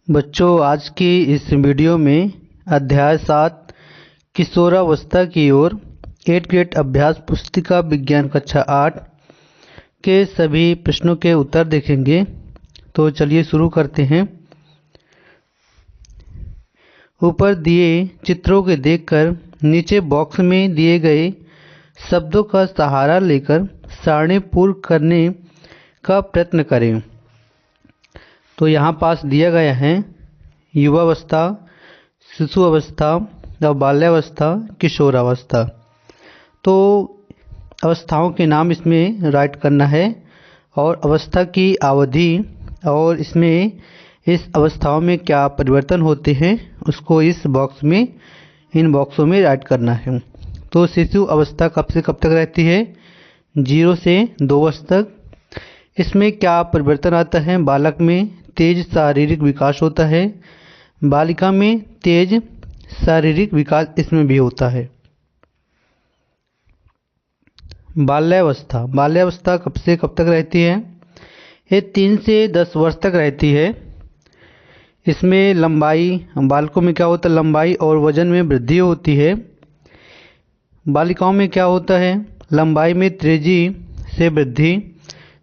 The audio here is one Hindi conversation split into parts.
बच्चों, आज की इस वीडियो में अध्याय 7 किशोरावस्था की ओर 8th ग्रेड अभ्यास पुस्तिका विज्ञान कक्षा 8 के सभी प्रश्नों के उत्तर देखेंगे। तो चलिए शुरू करते हैं। ऊपर दिए चित्रों के देखकर नीचे बॉक्स में दिए गए शब्दों का सहारा लेकर सारणी पूर्ण करने का प्रयत्न करें। तो यहाँ पास दिया गया है युवावस्था, शिशु अवस्था और बाल्यावस्था, किशोरावस्था। तो अवस्थाओं के नाम इसमें राइट करना है और अवस्था की अवधि और इसमें इस अवस्थाओं में क्या परिवर्तन होते हैं उसको इस बॉक्स में, इन बॉक्सों में राइट करना है। तो शिशु अवस्था कब से कब तक रहती है? 0 से 2 वर्ष तक। इसमें क्या परिवर्तन आता है? बालक में तेज शारीरिक विकास होता है, बालिका में तेज शारीरिक विकास इसमें भी होता है। बाल्यावस्था, बाल्यावस्था कब से कब तक रहती है? ये 3 से 10 वर्ष तक रहती है। इसमें लंबाई, बालकों में क्या होता है? लंबाई और वजन में वृद्धि होती है। बालिकाओं में क्या होता है? लंबाई में तेजी से वृद्धि।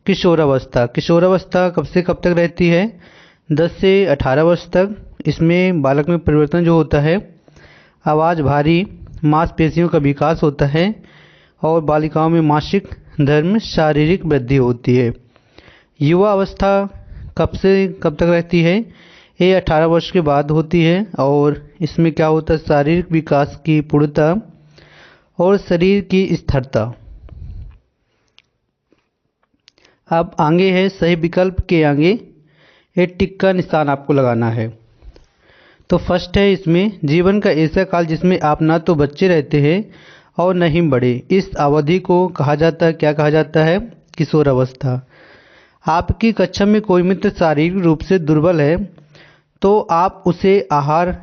किशोरावस्था, किशोरावस्था कब से कब तक रहती है? 10 से 18 वर्ष तक। इसमें बालक में परिवर्तन जो होता है, आवाज़ भारी, मांसपेशियों का विकास होता है और बालिकाओं में मासिक धर्म शारीरिक वृद्धि होती है। युवा अवस्था कब से कब तक रहती है? ये 18 वर्ष के बाद होती है और इसमें क्या होता है? शारीरिक विकास की पूर्णता और शरीर की स्थिरता। अब आगे है सही विकल्प के आगे एक टिक का निशान आपको लगाना है। तो फर्स्ट है इसमें जीवन का ऐसा काल जिसमें आप ना तो बच्चे रहते हैं और न ही बड़े। इस अवधि को कहा जाता है, क्या कहा जाता है? किशोरावस्था। आपकी कक्षा में कोई मित्र शारीरिक रूप से दुर्बल है तो आप उसे आहार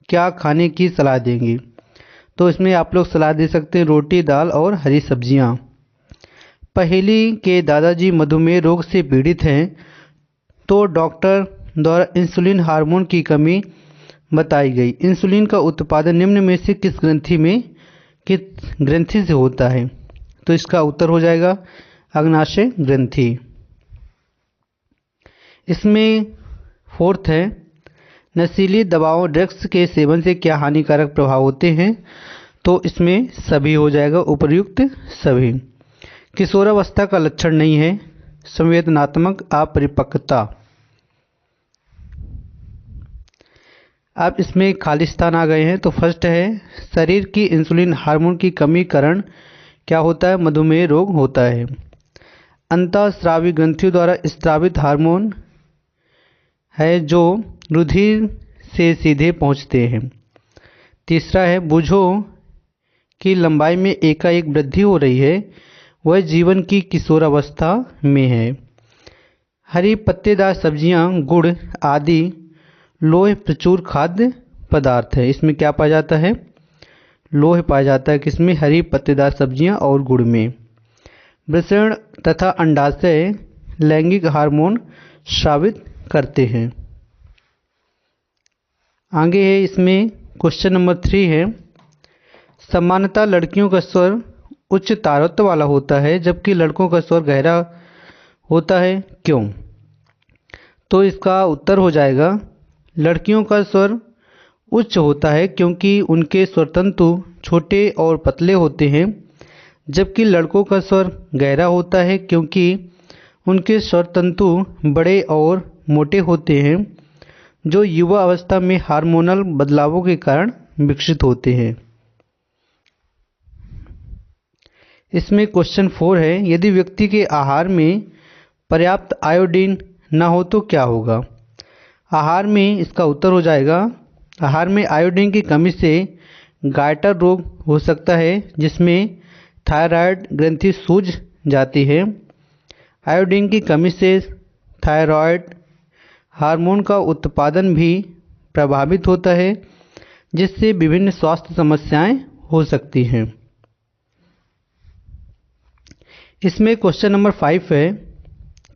क्या खाने की सलाह देंगे? तो इसमें आप लोग सलाह दे सकते हैं रोटी, दाल और हरी सब्जियां। पहेली के दादाजी मधुमेह रोग से पीड़ित हैं तो डॉक्टर द्वारा इंसुलिन हार्मोन की कमी बताई गई। इंसुलिन का उत्पादन निम्न में से किस ग्रंथि से होता है? तो इसका उत्तर हो जाएगा अग्नाशय ग्रंथि। इसमें फोर्थ है नशीली दवाओं ड्रग्स के सेवन से क्या हानिकारक प्रभाव होते हैं? तो इसमें सभी हो जाएगा, उपर्युक्त सभी। किशोरावस्था का लक्षण नहीं है संवेदनात्मक अपरिपक्वता। अब इसमें खाली स्थान आ गए हैं। तो फर्स्ट है शरीर की इंसुलिन हार्मोन की कमी कारण क्या होता है? मधुमेह रोग होता है। अंतःस्रावी ग्रंथियों द्वारा स्रावित हार्मोन है जो रुधिर से सीधे पहुंचते हैं। तीसरा है भुजों की लंबाई में एकाएक वृद्धि हो रही है, वह जीवन की किशोरावस्था में है। हरी पत्तेदार सब्जियां, गुड़ आदि लोह प्रचुर खाद्य पदार्थ है। इसमें क्या पाया जाता है? लोह पाया जाता है। किसमें? हरी पत्तेदार सब्जियां और गुड़ में। वृषण तथा अंडाशय लैंगिक हार्मोन स्रावित करते हैं। आगे है इसमें क्वेश्चन नंबर 3 है सामान्यतः लड़कियों का स्वर उच्च तारत्व वाला होता है जबकि लड़कों का स्वर गहरा होता है, क्यों? तो इसका उत्तर हो जाएगा लड़कियों का स्वर उच्च होता है क्योंकि उनके स्वरतंतु छोटे और पतले होते हैं, जबकि लड़कों का स्वर गहरा होता है क्योंकि उनके स्वरतंतु बड़े और मोटे होते हैं, जो युवा अवस्था में हार्मोनल बदलावों के कारण विकसित होते हैं। इसमें क्वेश्चन 4 है यदि व्यक्ति के आहार में पर्याप्त आयोडीन न हो तो क्या होगा? आहार में इसका उत्तर हो जाएगा आहार में आयोडीन की कमी से गायटर रोग हो सकता है जिसमें थायराइड ग्रंथि सूज जाती है। आयोडीन की कमी से थायराइड हार्मोन का उत्पादन भी प्रभावित होता है जिससे विभिन्न स्वास्थ्य समस्याएं हो सकती हैं। इसमें क्वेश्चन नंबर 5 है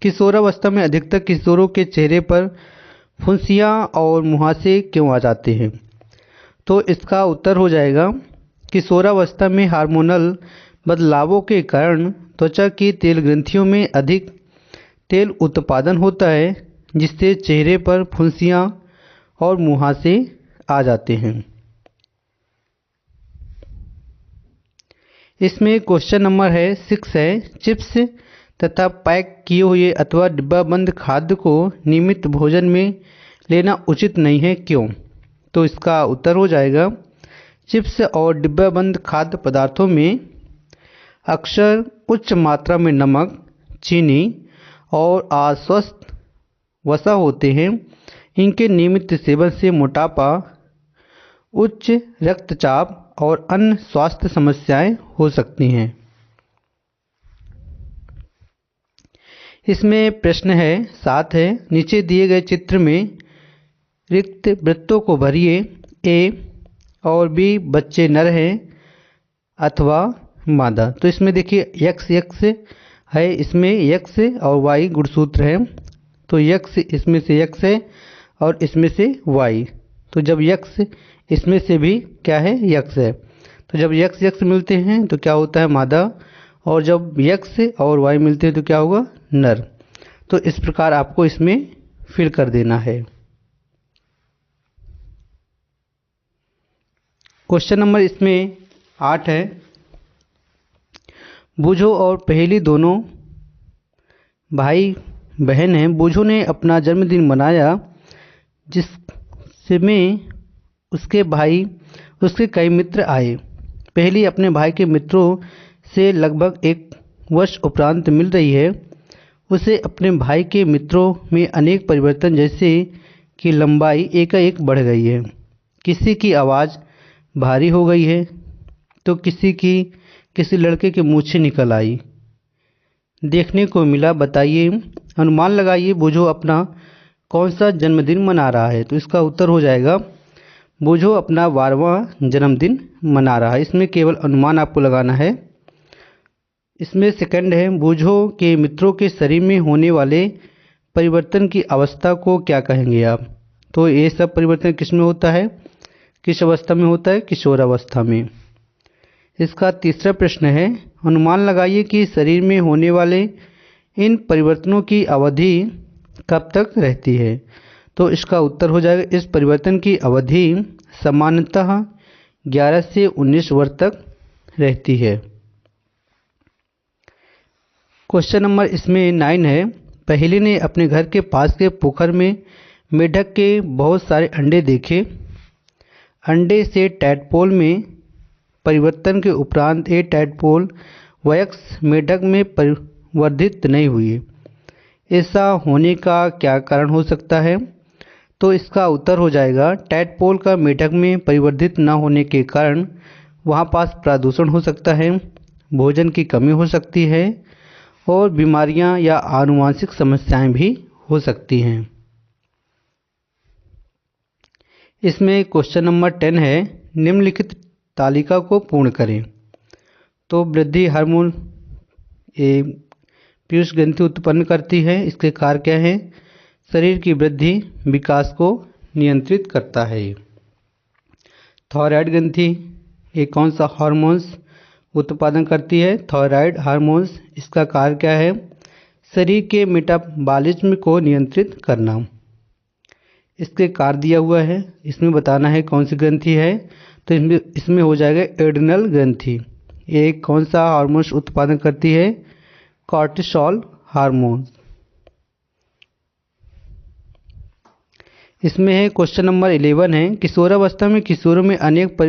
किशोरावस्था में अधिकतर किशोरों के चेहरे पर फुंसियाँ और मुहासे क्यों आ जाते हैं? तो इसका उत्तर हो जाएगा किशोरावस्था में हार्मोनल बदलावों के कारण त्वचा की तेल ग्रंथियों में अधिक तेल उत्पादन होता है, जिससे चेहरे पर फुंसियाँ और मुहासे आ जाते हैं। इसमें क्वेश्चन नंबर है 6 है, चिप्स तथा पैक किए हुए अथवा डिब्बाबंद खाद्य को नियमित भोजन में लेना उचित नहीं है, क्यों? तो इसका उत्तर हो जाएगा चिप्स और डिब्बाबंद खाद्य पदार्थों में अक्सर उच्च मात्रा में नमक, चीनी और अस्वस्थ वसा होते हैं। इनके नियमित सेवन से मोटापा, उच्च रक्तचाप और अन्य स्वास्थ्य समस्याएं हो सकती हैं। इसमें प्रश्न है 7 है, नीचे दिए गए चित्र में रिक्त वृत्तों को भरिए। ए और बी बच्चे नर हैं अथवा मादा। तो इसमें देखिए यक्स यक्स है, इसमें यक्स और वाई गुणसूत्र है। तो यक्स इसमें से यक्स है और इसमें से वाई। तो जब यक्स इसमें से भी क्या है, यक्स है। तो जब यक्स यक्स मिलते हैं तो क्या होता है, मादा। और जब यक्स और वाई मिलते हैं तो क्या होगा, नर। तो इस प्रकार आपको इसमें फिल कर देना है। क्वेश्चन नंबर इसमें 8 है, बूझो और पहेली दोनों भाई बहन हैं। बूझो ने अपना जन्मदिन मनाया, जिसमें उसके कई मित्र आए। पहेली अपने भाई के मित्रों से लगभग 1 वर्ष उपरांत मिल रही है। उसे अपने भाई के मित्रों में अनेक परिवर्तन, जैसे कि लंबाई एकाएक बढ़ गई है, किसी की आवाज़ भारी हो गई है, तो किसी लड़के के मुँह से निकल आई, देखने को मिला। बताइए, अनुमान लगाइए, बूझो अपना कौन सा जन्मदिन मना रहा है? तो इसका उत्तर हो जाएगा बूझो अपना 12वां जन्मदिन मना रहा है। इसमें केवल अनुमान आपको लगाना है। इसमें सेकंड है, बूझो के मित्रों के शरीर में होने वाले परिवर्तन की अवस्था को क्या कहेंगे आप? तो ये सब परिवर्तन किस में होता है, किस अवस्था में होता है? किशोरावस्था में। इसका तीसरा प्रश्न है, अनुमान लगाइए कि शरीर में होने वाले इन परिवर्तनों की अवधि कब तक रहती है? तो इसका उत्तर हो जाएगा, इस परिवर्तन की अवधि सामान्यतः 11 से 19 वर्ष तक रहती है। क्वेश्चन नंबर इसमें 9 है, पहेली ने अपने घर के पास के पोखर में मेढक के बहुत सारे अंडे देखे। अंडे से टैडपोल में परिवर्तन के उपरांत ये टैडपोल वयस्क मेढक में परिवर्धित नहीं हुई। ऐसा होने का क्या कारण हो सकता है? तो इसका उत्तर हो जाएगा, टैडपोल का मेढक में परिवर्धित न होने के कारण वहाँ पास प्रदूषण हो सकता है, भोजन की कमी हो सकती है और बीमारियाँ या आनुवंशिक समस्याएं भी हो सकती हैं। इसमें क्वेश्चन नंबर 10 है, निम्नलिखित तालिका को पूर्ण करें। तो वृद्धि हार्मोन पीयूष ग्रंथि उत्पन्न करती है। इसके कार्य क्या है? शरीर की वृद्धि विकास को नियंत्रित करता है। थायराइड ग्रंथि ये कौन सा हार्मोन्स उत्पादन करती है? Thyroid hormones. इसका कार्य क्या है? शरीर के मेटाबॉलिज्म को नियंत्रित करना। इसके कार्य दिया हुआ है, इसमें बताना है कौन सी ग्रंथि है। तो इसमें हो जाएगा एड्रिनल ग्रंथि। ये कौन सा हार्मोन उत्पादन करती है? Cortisol hormone. इसमें है क्वेश्चन नंबर 11 है, किशोरावस्था में किशोरों में अनेक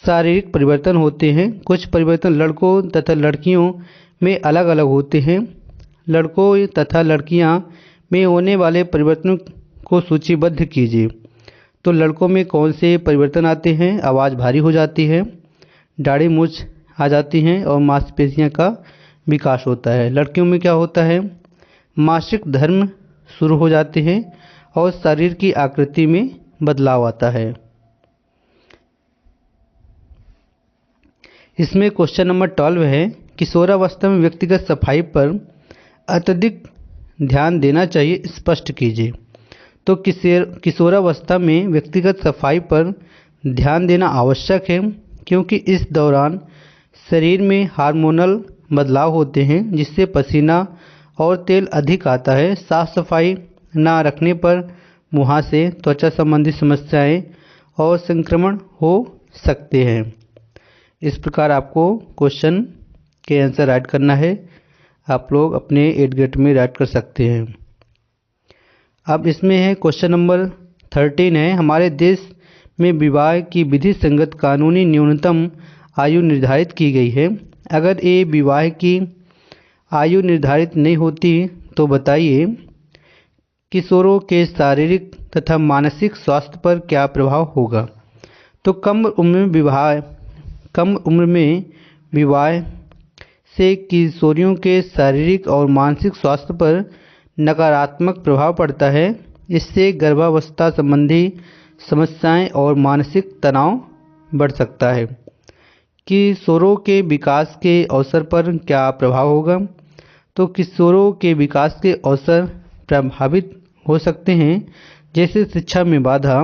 शारीरिक परिवर्तन होते हैं। कुछ परिवर्तन लड़कों तथा लड़कियों में अलग अलग होते हैं। लड़कों तथा लड़कियां में होने वाले परिवर्तनों को सूचीबद्ध कीजिए। तो लड़कों में कौन से परिवर्तन आते हैं? आवाज़ भारी हो जाती है, दाढ़ी मूंछ आ जाती हैं और मांसपेशियों का विकास होता है। लड़कियों में क्या होता है? मासिक धर्म शुरू हो जाते हैं और शरीर की आकृति में बदलाव आता है। इसमें क्वेश्चन नंबर 12 है, किशोरावस्था में व्यक्तिगत सफाई पर अत्यधिक ध्यान देना चाहिए, स्पष्ट कीजिए। तो किशोरावस्था में व्यक्तिगत सफाई पर ध्यान देना आवश्यक है, क्योंकि इस दौरान शरीर में हार्मोनल बदलाव होते हैं जिससे पसीना और तेल अधिक आता है। साफ सफाई ना रखने पर मुहासे, त्वचा संबंधी समस्याएं और संक्रमण हो सकते हैं। इस प्रकार आपको क्वेश्चन के आंसर राइट करना है। आप लोग अपने 8 ग्रेड में राइट कर सकते हैं। अब इसमें है क्वेश्चन नंबर 13 है, हमारे देश में विवाह की विधि संगत कानूनी न्यूनतम आयु निर्धारित की गई है। अगर ये विवाह की आयु निर्धारित नहीं होती तो बताइए किशोरों के शारीरिक तथा मानसिक स्वास्थ्य पर क्या प्रभाव होगा। तो कम उम्र में विवाह से किशोरियों के शारीरिक और मानसिक स्वास्थ्य पर नकारात्मक प्रभाव पड़ता है। इससे गर्भावस्था संबंधी समस्याएं और मानसिक तनाव बढ़ सकता है। किशोरों के विकास के अवसर पर क्या प्रभाव होगा। तो किशोरों के विकास के अवसर प्रभावित हो सकते हैं, जैसे शिक्षा में बाधा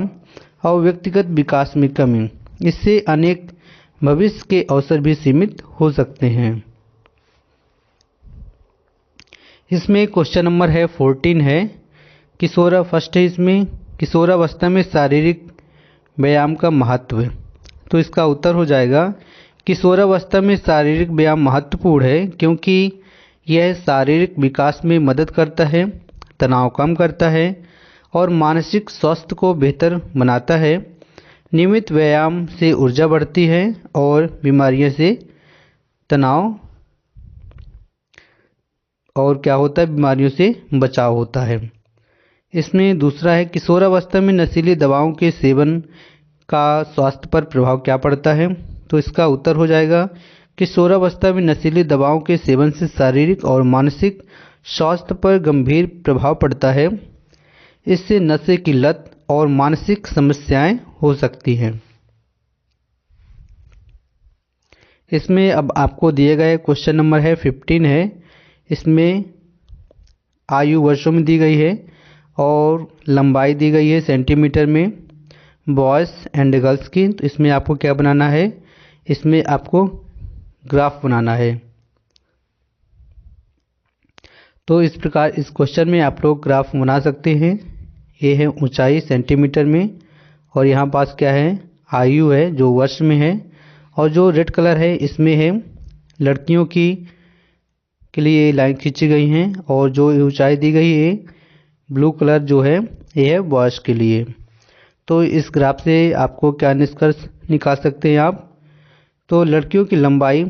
और व्यक्तिगत विकास में कमी। इससे अनेक भविष्य के अवसर भी सीमित हो सकते हैं। इसमें क्वेश्चन नंबर है 14 है, फर्स्ट है इसमें किशोरावस्था में शारीरिक व्यायाम का महत्व। तो इसका उत्तर हो जाएगा किशोरावस्था में शारीरिक व्यायाम महत्वपूर्ण है, क्योंकि यह शारीरिक विकास में मदद करता है, तनाव कम करता है और मानसिक स्वास्थ्य को बेहतर बनाता है। नियमित व्यायाम से ऊर्जा बढ़ती है और बीमारियों से तनाव और क्या होता है, बीमारियों से बचाव होता है। इसमें दूसरा है किशोरावस्था में नशीली दवाओं के सेवन का स्वास्थ्य पर प्रभाव क्या पड़ता है। तो इसका उत्तर हो जाएगा किशोरावस्था में नशीली दवाओं के सेवन से शारीरिक और मानसिक स्वास्थ्य पर गंभीर प्रभाव पड़ता है। इससे नशे की लत और मानसिक समस्याएं हो सकती हैं। इसमें अब आपको दिए गए क्वेश्चन नंबर है 15 है। इसमें आयु वर्षों में दी गई है और लंबाई दी गई है सेंटीमीटर में बॉयज़ एंड गर्ल्स की। तो इसमें आपको क्या बनाना है, इसमें आपको ग्राफ बनाना है। तो इस प्रकार इस क्वेश्चन में आप लोग ग्राफ बना सकते हैं। ये है ऊंचाई सेंटीमीटर में और यहाँ पास क्या है, आयु है जो वर्ष में है, और जो रेड कलर है इसमें है लड़कियों की के लिए लाइन खींची गई हैं, और जो ऊंचाई दी गई है ब्लू कलर जो है ये है बॉयज़ के लिए। तो इस ग्राफ से आपको क्या निष्कर्ष निकाल सकते हैं आप। तो लड़कियों की लंबाई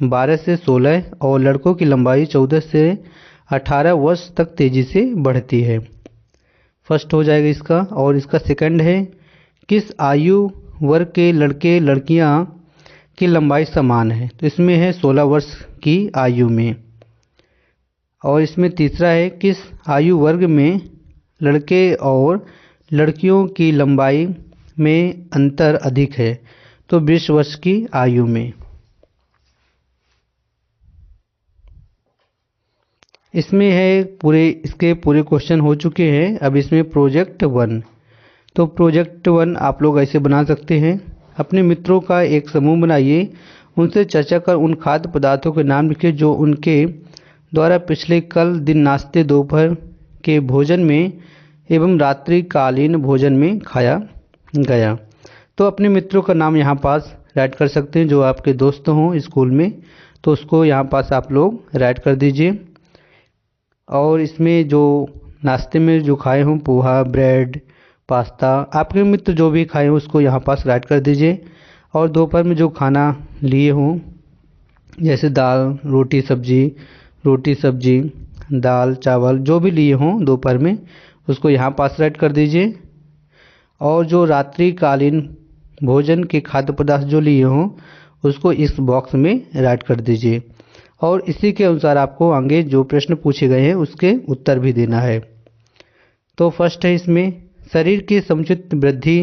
12 से 16 और लड़कों की लंबाई 14 से 18 वर्ष तक तेज़ी से बढ़ती है। फर्स्ट हो जाएगा इसका। और इसका सेकंड है किस आयु वर्ग के लड़के लड़कियां की लंबाई समान है। तो इसमें है 16 वर्ष की आयु में। और इसमें तीसरा है किस आयु वर्ग में लड़के और लड़कियों की लंबाई में अंतर अधिक है। तो 20 वर्ष की आयु में। इसमें है इसके पूरे क्वेश्चन हो चुके हैं। अब इसमें प्रोजेक्ट 1। तो प्रोजेक्ट 1 आप लोग ऐसे बना सकते हैं, अपने मित्रों का एक समूह बनाइए, उनसे चर्चा कर उन खाद्य पदार्थों के नाम लिखिए जो उनके द्वारा पिछले कल दिन नाश्ते, दोपहर के भोजन में एवं रात्रिकालीन भोजन में खाया गया। तो अपने मित्रों का नाम यहाँ पास राइट कर सकते हैं, जो आपके दोस्त हों स्कूल में, तो उसको यहाँ पास आप लोग राइट कर दीजिए। और इसमें जो नाश्ते में जो खाए हों पोहा, ब्रेड, पास्ता, आपके मित्र जो भी खाए हों उसको यहाँ पास राइट कर दीजिए। और दोपहर में जो खाना लिए हों जैसे दाल, रोटी सब्जी, दाल, चावल जो भी लिए हों दोपहर में उसको यहाँ पास राइट कर दीजिए। और जो रात्रिकालीन भोजन के खाद्य पदार्थ जो लिए हों उसको इस बॉक्स में राइट कर दीजिए। और इसी के अनुसार आपको आगे जो प्रश्न पूछे गए हैं उसके उत्तर भी देना है। तो फर्स्ट है इसमें शरीर की समुचित वृद्धि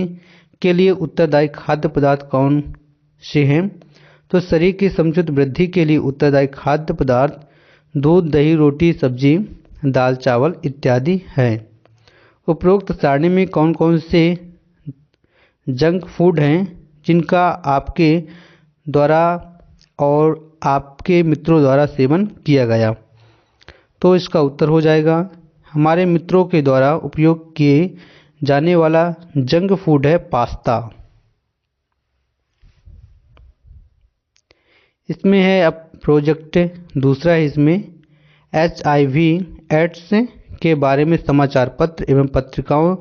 के लिए उत्तरदायी खाद्य पदार्थ कौन से हैं। तो शरीर की समुचित वृद्धि के लिए उत्तरदायी खाद्य पदार्थ दूध, दही, रोटी, सब्जी, दाल, चावल इत्यादि हैं। उपरोक्त सारणी में कौन कौन से जंक फूड हैं जिनका आपके द्वारा और आपके मित्रों द्वारा सेवन किया गया? तो इसका उत्तर हो जाएगा, हमारे मित्रों के द्वारा उपयोग किए जाने वाला जंक फूड है पास्ता। इसमें है अब प्रोजेक्ट दूसरा है, इसमें HIV एड्स के बारे में समाचार पत्र एवं पत्रिकाओं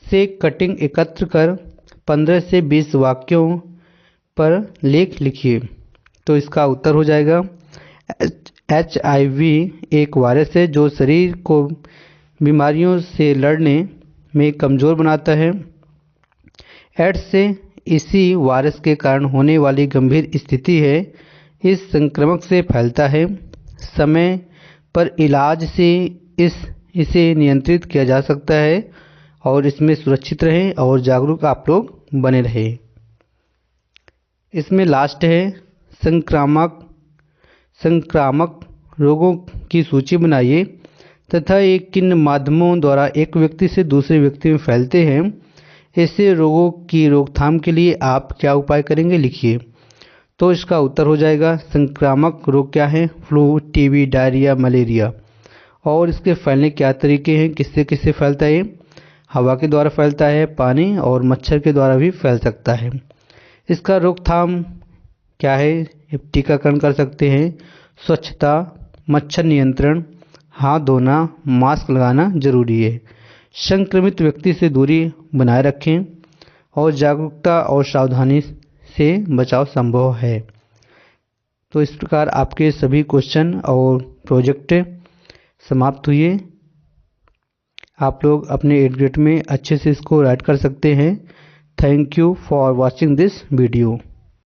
से कटिंग एकत्र कर 15 से 20 वाक्यों पर लेख लिखिए। तो इसका उत्तर हो जाएगा, HIV एक वायरस है जो शरीर को बीमारियों से लड़ने में कमज़ोर बनाता है। एड्स से इसी वायरस के कारण होने वाली गंभीर स्थिति है। इस संक्रमण से फैलता है। समय पर इलाज से इसे नियंत्रित किया जा सकता है और इसमें सुरक्षित रहें और जागरूक आप लोग बने रहें। इसमें लास्ट है संक्रामक रोगों की सूची बनाइए तथा ये किन माध्यमों द्वारा एक व्यक्ति से दूसरे व्यक्ति में फैलते हैं। ऐसे रोगों की रोकथाम के लिए आप क्या उपाय करेंगे, लिखिए। तो इसका उत्तर हो जाएगा, संक्रामक रोग क्या है? Flu, TB, diarrhoea, malaria. और इसके फैलने क्या तरीके हैं, किससे किससे फैलता है? हवा के द्वारा फैलता है, पानी और मच्छर के द्वारा भी फैल सकता है। इसका रोकथाम क्या है? टीकाकरण कर सकते हैं, स्वच्छता, मच्छर नियंत्रण, हाथ धोना, मास्क लगाना जरूरी है। संक्रमित व्यक्ति से दूरी बनाए रखें और जागरूकता और सावधानी से बचाव संभव है। तो इस प्रकार आपके सभी क्वेश्चन और प्रोजेक्ट समाप्त हुए। आप लोग अपने एडमिट में अच्छे से इसको राइट कर सकते हैं। Thank you for watching this video.